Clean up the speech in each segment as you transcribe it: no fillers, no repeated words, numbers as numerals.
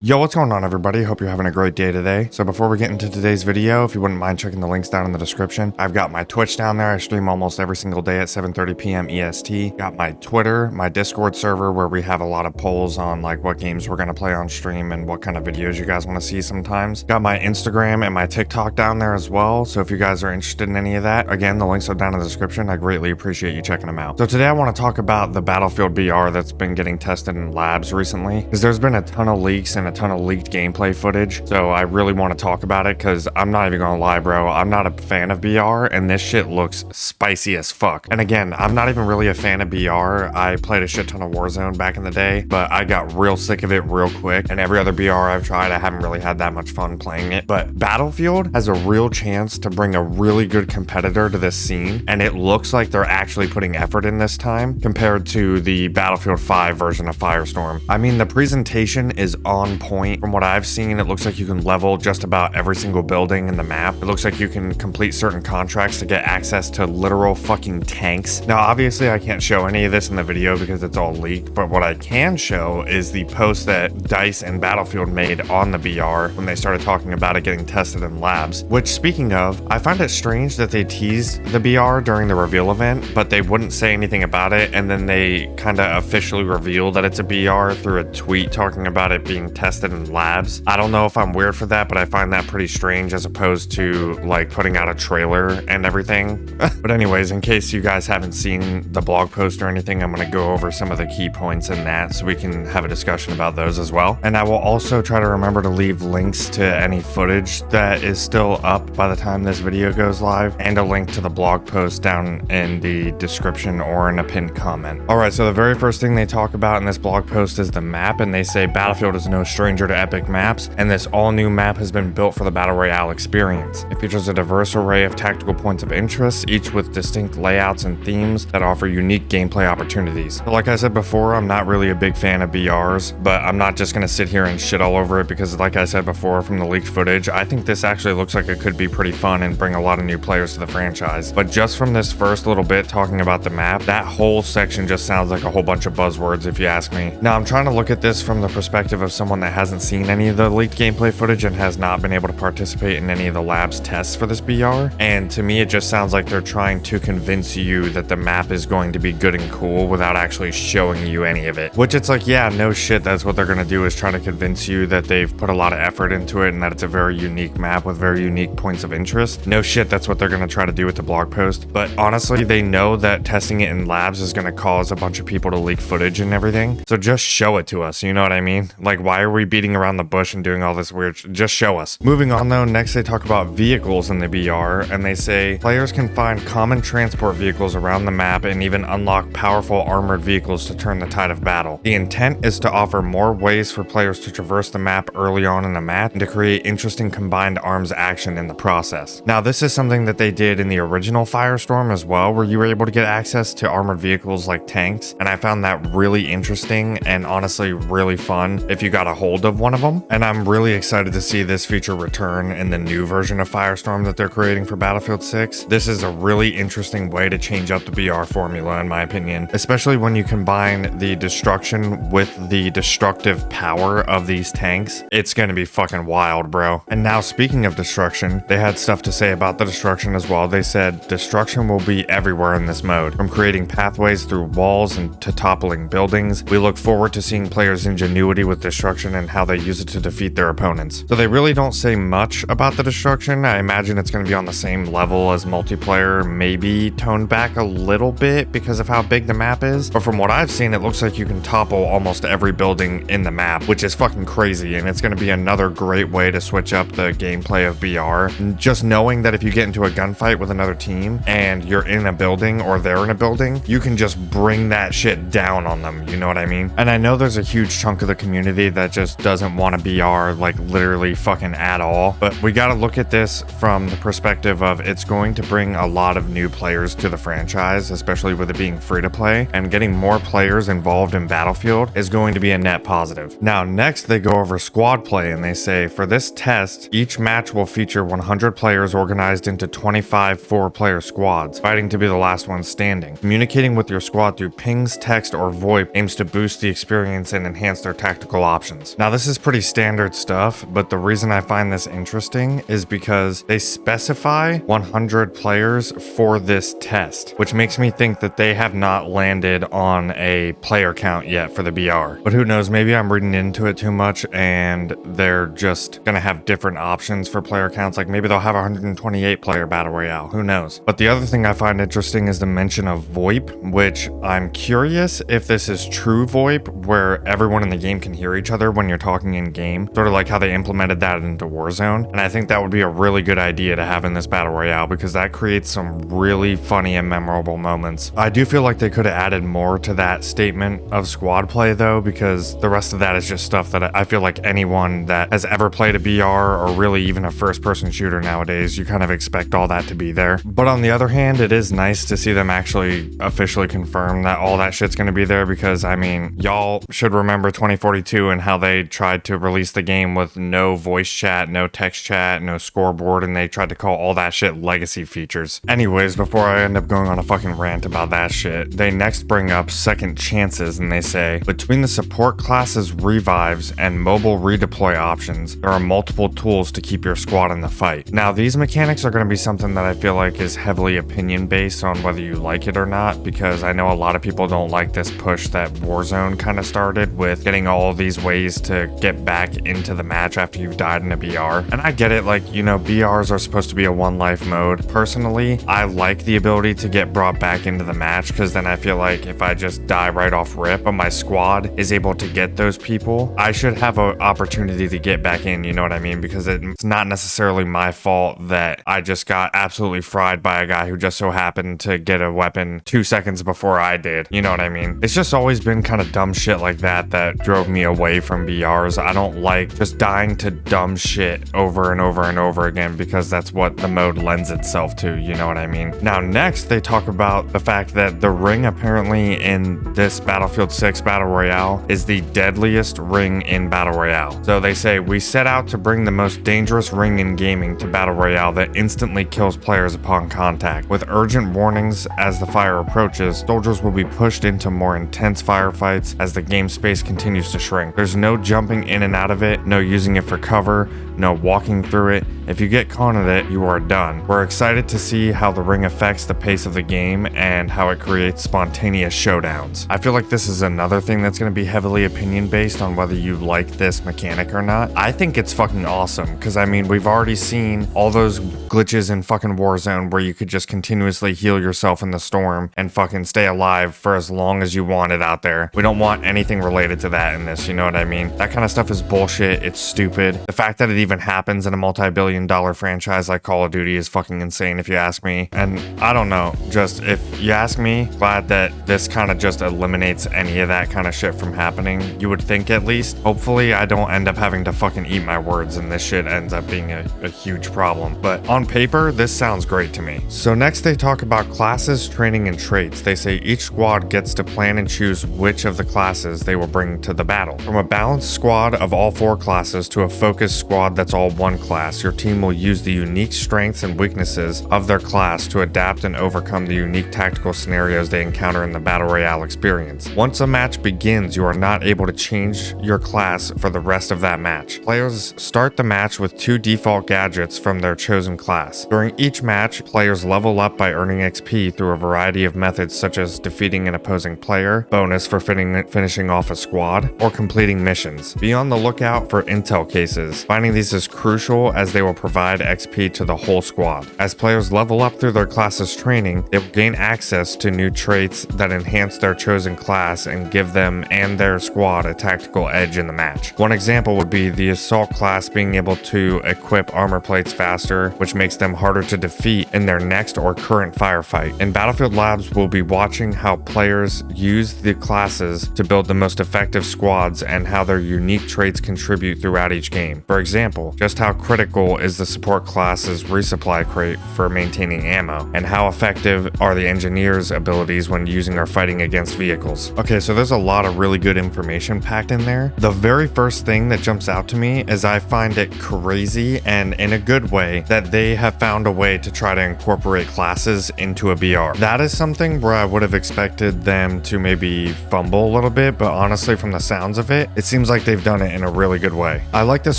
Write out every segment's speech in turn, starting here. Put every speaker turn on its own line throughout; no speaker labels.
Yo, what's going on everybody? Hope you're having a great day today. So before we get into today's video, if you wouldn't mind checking the links down in the description, I've got my Twitch down there. I stream almost every single day at 7:30 p.m. EST. Got my Twitter, my Discord server where we have a lot of polls on like what games we're going to play on stream and what kind of videos you guys want to see sometimes. Got my Instagram and my TikTok down there as well. So if you guys are interested in any of that, again, the links are down in the description. I greatly appreciate you checking them out. So today I want to talk about the Battlefield VR that's been getting tested in labs recently, because there's been a ton of leaks and a ton of leaked gameplay footage, so I really want to talk about it because I'm not even gonna lie, bro, I'm not a fan of BR and this shit looks spicy as fuck. And again, I'm not even really a fan of BR. I played a shit ton of Warzone back in the day, but I got real sick of it real quick, and every other BR I've tried, I haven't really had that much fun playing it. But Battlefield has a real chance to bring a really good competitor to this scene, and it looks like they're actually putting effort in this time compared to the Battlefield 5 version of Firestorm. I mean, the presentation is on point. From what I've seen, it looks like you can level just about every single building in the map. It looks like you can complete certain contracts to get access to literal fucking tanks. Now, obviously, I can't show any of this in the video because it's all leaked, but what I can show is the post that DICE and Battlefield made on the BR when they started talking about it getting tested in labs. Which, speaking of, I find it strange that they teased the BR during the reveal event, but they wouldn't say anything about it, and then they kind of officially revealed that it's a BR through a tweet talking about it being tested in labs. I don't know if I'm weird for that, but I find that pretty strange as opposed to like putting out a trailer and everything. But anyways, in case you guys haven't seen the blog post or anything, I'm going to go over some of the key points in that so we can have a discussion about those as well. And I will also try to remember to leave links to any footage that is still up by the time this video goes live, and a link to the blog post down in the description or in a pinned comment. Alright, so the very first thing they talk about in this blog post is the map, and they say Battlefield is no stranger to epic maps, and this all-new map has been built for the Battle Royale experience. It features a diverse array of tactical points of interest, each with distinct layouts and themes that offer unique gameplay opportunities. So like I said before, I'm not really a big fan of BRs, but I'm not just going to sit here and shit all over it because, like I said before, from the leaked footage, I think this actually looks like it could be pretty fun and bring a lot of new players to the franchise. But just from this first little bit talking about the map, that whole section just sounds like a whole bunch of buzzwords if you ask me. Now, I'm trying to look at this from the perspective of someone that hasn't seen any of the leaked gameplay footage and has not been able to participate in any of the lab's tests for this BR, and to me it just sounds like they're trying to convince you that the map is going to be good and cool without actually showing you any of it. Which it's like, yeah, no shit, that's what they're going to do, is try to convince you that they've put a lot of effort into it and that it's a very unique map with very unique points of interest. No shit, that's what they're going to try to do with the blog post. But honestly, they know that testing it in labs is going to cause a bunch of people to leak footage and everything, so just show it to us, you know what I mean? Like, why are we beating around the bush and doing all this weird just show us. Moving on though, next they talk about vehicles in the BR, and they say players can find common transport vehicles around the map and even unlock powerful armored vehicles to turn the tide of battle. The intent is to offer more ways for players to traverse the map early on in the match and to create interesting combined arms action in the process. Now, this is something that they did in the original Firestorm as well, where you were able to get access to armored vehicles like tanks, and I found that really interesting and honestly really fun if you got a hold of one of them. And I'm really excited to see this feature return in the new version of Firestorm that they're creating for Battlefield 6. This is a really interesting way to change up the BR formula in my opinion, especially when you combine the destruction with the destructive power of these tanks. It's gonna be fucking wild, bro. And now, speaking of destruction, they had stuff to say about the destruction as well. They said destruction will be everywhere in this mode, from creating pathways through walls and to toppling buildings. We look forward to seeing players' ingenuity with destruction and how they use it to defeat their opponents. So they really don't say much about the destruction. I imagine it's going to be on the same level as multiplayer, maybe toned back a little bit because of how big the map is. But from what I've seen, it looks like you can topple almost every building in the map, which is fucking crazy, and it's going to be another great way to switch up the gameplay of BR. Just knowing that if you get into a gunfight with another team and you're in a building or they're in a building, you can just bring that shit down on them, you know what I mean? And I know there's a huge chunk of the community that just doesn't want to BR like literally fucking at all, but we gotta look at this from the perspective of it's going to bring a lot of new players to the franchise, especially with it being free to play, and getting more players involved in Battlefield is going to be a net positive. Now, next they go over squad play, and they say for this test, each match will feature 100 players organized into 25 4-player squads, fighting to be the last one standing. Communicating with your squad through pings, text, or VoIP aims to boost the experience and enhance their tactical options. rounds. Now this is pretty standard stuff, but the reason I find this interesting is because they specify 100 players for this test, which makes me think that they have not landed on a player count yet for the BR. But who knows, maybe I'm reading into it too much and they're just gonna have different options for player counts. Like maybe they'll have a 128 player battle royale, who knows. But the other thing I find interesting is the mention of VoIP, which I'm curious if this is true VoIP, where everyone in the game can hear each other when you're talking in game, sort of like how they implemented that into Warzone. And I think that would be a really good idea to have in this battle royale, because that creates some really funny and memorable moments. I do feel like they could have added more to that statement of squad play though, because the rest of that is just stuff that I feel like anyone that has ever played a BR or really even a first person shooter nowadays, you kind of expect all that to be there. But on the other hand, it is nice to see them actually officially confirm that all that shit's going to be there, because I mean, y'all should remember 2042 and how they tried to release the game with no voice chat, no text chat, no scoreboard, and they tried to call all that shit legacy features. Anyways, before I end up going on a fucking rant about that shit, they next bring up second chances, and they say, between the support classes revives and mobile redeploy options, there are multiple tools to keep your squad in the fight. Now, these mechanics are going to be something that I feel like is heavily opinion based on whether you like it or not, because I know a lot of people don't like this push that Warzone kind of started with getting all these ways to get back into the match after you've died in a BR. And I get it, like, you know, BRs are supposed to be a one life mode. Personally, I like the ability to get brought back into the match, because then I feel like if I just die right off rip, but my squad is able to get those people, I should have an opportunity to get back in, you know what I mean? Because it's not necessarily my fault that I just got absolutely fried by a guy who just so happened to get a weapon 2 seconds before I did. You know what I mean? It's just always been kind of dumb shit like that that drove me away from BRs. I don't like just dying to dumb shit over and over and over again, because that's what the mode lends itself to, you know what I mean? Now next, they talk about the fact that the ring apparently in this Battlefield 6 Battle Royale is the deadliest ring in Battle Royale. So they say, we set out to bring the most dangerous ring in gaming to Battle Royale that instantly kills players upon contact. With urgent warnings as the fire approaches, soldiers will be pushed into more intense firefights as the game space continues to shrink. There's no jumping in and out of it, no using it for cover, no walking through it. If you get caught in it, you are done. We're excited to see how the ring affects the pace of the game and how it creates spontaneous showdowns. I feel like this is another thing that's going to be heavily opinion based on whether you like this mechanic or not. I think it's fucking awesome, because I mean, we've already seen all those glitches in fucking Warzone where you could just continuously heal yourself in the storm and fucking stay alive for as long as you wanted out there. We don't want anything related to that in this, you know what I mean? That kind of stuff is bullshit. It's stupid. The fact that it even happens in a multi-billion-dollar franchise like Call of Duty is fucking insane if you ask me. And I don't know, just if you ask me, glad that this kind of just eliminates any of that kind of shit from happening. You would think, at least. Hopefully I don't end up having to fucking eat my words and this shit ends up being a huge problem. But on paper, this sounds great to me. So next they talk about classes, training, and traits. They say each squad gets to plan and choose which of the classes they will bring to the battle. From a balanced squad of all 4 classes to a focused squad that's all one class, your team will use the unique strengths and weaknesses of their class to adapt and overcome the unique tactical scenarios they encounter in the Battle Royale experience. Once a match begins, you are not able to change your class for the rest of that match. Players start the match with 2 default gadgets from their chosen class. During each match, players level up by earning XP through a variety of methods, such as defeating an opposing player, bonus for finishing off a squad, or completing missions. Be on the lookout for intel cases. Finding these is crucial, as they will provide XP to the whole squad. As players level up through their class's training, they will gain access to new traits that enhance their chosen class and give them and their squad a tactical edge in the match. One example would be the assault class being able to equip armor plates faster, which makes them harder to defeat in their next or current firefight. In Battlefield Labs, we'll be watching how players use the classes to build the most effective squads and how their unique traits contribute throughout each game. For example, example, just how critical is the support class's resupply crate for maintaining ammo, and how effective are the engineer's abilities when using or fighting against vehicles. Okay, so there's a lot of really good information packed in there. The very first thing that jumps out to me is I find it crazy, and in a good way, that they have found a way to try to incorporate classes into a BR. That is something where I would have expected them to maybe fumble a little bit, but honestly, from the sounds of it, it seems like they've done it in a really good way. I like this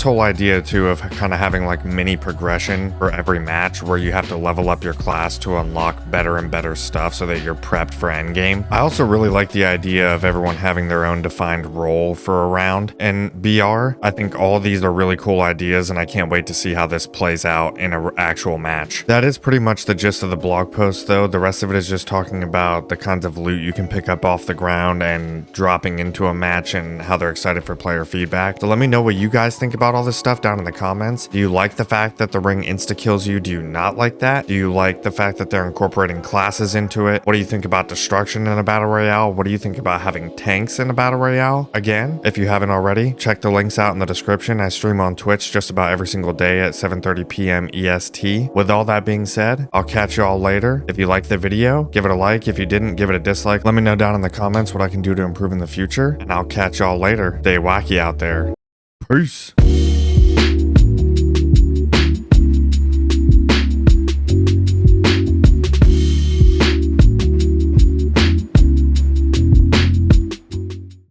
whole idea too of kind of having like mini progression for every match where you have to level up your class to unlock better and better stuff so that you're prepped for endgame. I also really like the idea of everyone having their own defined role for a round. In BR, I think all of these are really cool ideas, and I can't wait to see how this plays out in an actual match. That is pretty much the gist of the blog post though. The rest of it is just talking about the kinds of loot you can pick up off the ground and dropping into a match and how they're excited for player feedback. So let me know what you guys think about all this stuff down in the comments. Do you like the fact that the ring insta-kills you? Do you not like that? Do you like the fact that they're incorporating classes into it? What do you think about destruction in a battle royale? What do you think about having tanks in a battle royale? Again, if you haven't already, check the links out in the description. I stream on Twitch just about every single day at 7:30 p.m. EST. With all that being said, I'll catch you all later. If you liked the video, give it a like. If you didn't, give it a dislike. Let me know down in the comments what I can do to improve in the future, and I'll catch y'all later. Stay wacky out there. Peace.